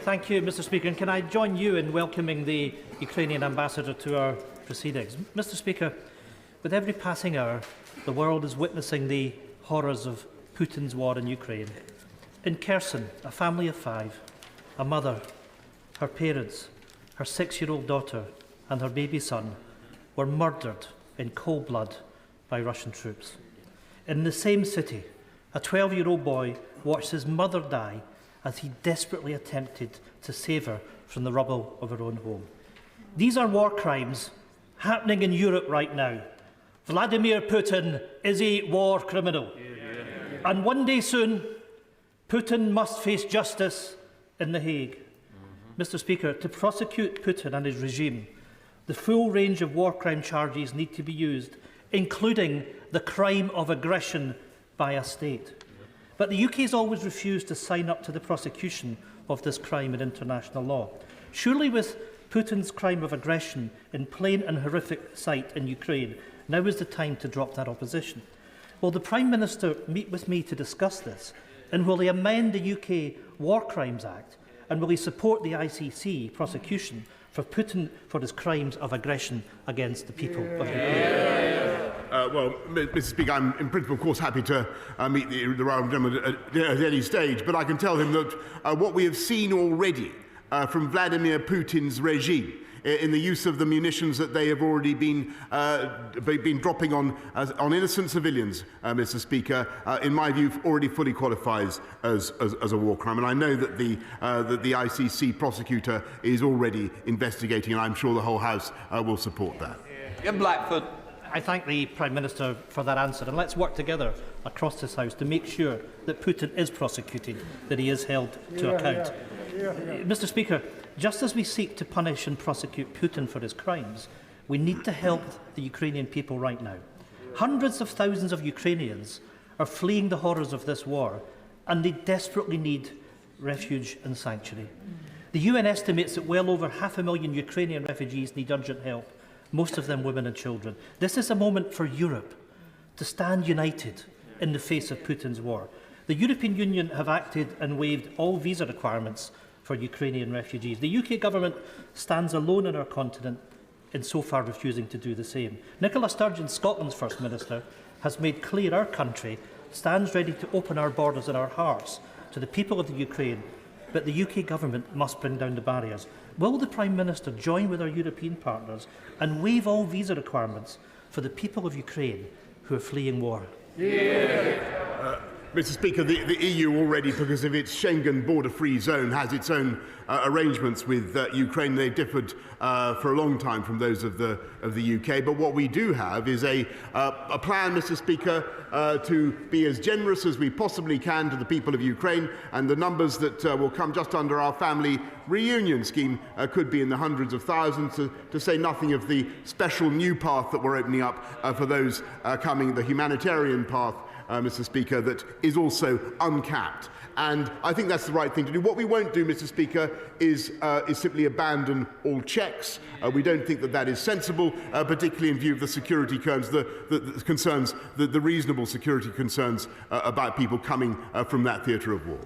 Thank you, Mr. Speaker. And can I join you in welcoming the Ukrainian ambassador to our proceedings? Mr. Speaker, with every passing hour, the world is witnessing the horrors of Putin's war in Ukraine. In Kherson, a family of 5, a mother, her parents, her 6-year-old daughter and her baby son were murdered in cold blood by Russian troops. In the same city, a 12-year-old boy watched his mother die as he desperately attempted to save her from the rubble of her own home. These are war crimes happening in Europe right now. Vladimir Putin is a war criminal. And one day soon, Putin must face justice in The Hague. Mr. Speaker, to prosecute Putin and his regime, the full range of war crime charges need to be used, including the crime of aggression by a state. But the UK has always refused to sign up to the prosecution of this crime in international law. Surely with Putin's crime of aggression in plain and horrific sight in Ukraine, now is the time to drop that opposition. Will the Prime Minister meet with me to discuss this? And will he amend the UK War Crimes Act? And will he support the ICC prosecution for Putin for his crimes of aggression against the people of Ukraine? Well, Mr. Speaker, I'm in principle, of course, happy to meet the Honourable Gentleman at any stage, but I can tell him that what we have seen already from Vladimir Putin's regime in the use of the munitions that they have already been dropping on innocent civilians, Mr. Speaker, in my view, already fully qualifies as a war crime. And I know that the ICC prosecutor is already investigating, and I'm sure the whole House will support that. Ian Blackford. I thank the Prime Minister for that answer, and let's work together across this House to make sure that Putin is prosecuted, that he is held to account. Mr. Speaker, just as we seek to punish and prosecute Putin for his crimes, we need to help the Ukrainian people right now. Hundreds of thousands of Ukrainians are fleeing the horrors of this war, and they desperately need refuge and sanctuary. The UN estimates that well over 500,000 Ukrainian refugees need urgent help, most of them women and children. This is a moment for Europe to stand united in the face of Putin's war. The European Union have acted and waived all visa requirements for Ukrainian refugees. The UK government stands alone on our continent in so far refusing to do the same. Nicola Sturgeon, Scotland's First Minister, has made clear our country stands ready to open our borders and our hearts to the people of the Ukraine, but the UK government must bring down the barriers. Will the Prime Minister join with our European partners and waive all visa requirements for the people of Ukraine who are fleeing war? Mr. Speaker, the EU already, because of its Schengen border-free zone, has its own arrangements with Ukraine. They've differed for a long time from those of the UK. But what we do have is a plan, Mr. Speaker, to be as generous as we possibly can to the people of Ukraine, and the numbers that will come just under our family reunion scheme could be in the hundreds of thousands, to say nothing of the special new path that we're opening up for those coming, the humanitarian path, Mr. Speaker, that is also uncapped. And I think that's the right thing to do. What we won't do, Mr. Speaker, is simply abandon all checks. We don't think that that is sensible, particularly in view of the security concerns, the reasonable security concerns about people coming from that theatre of war.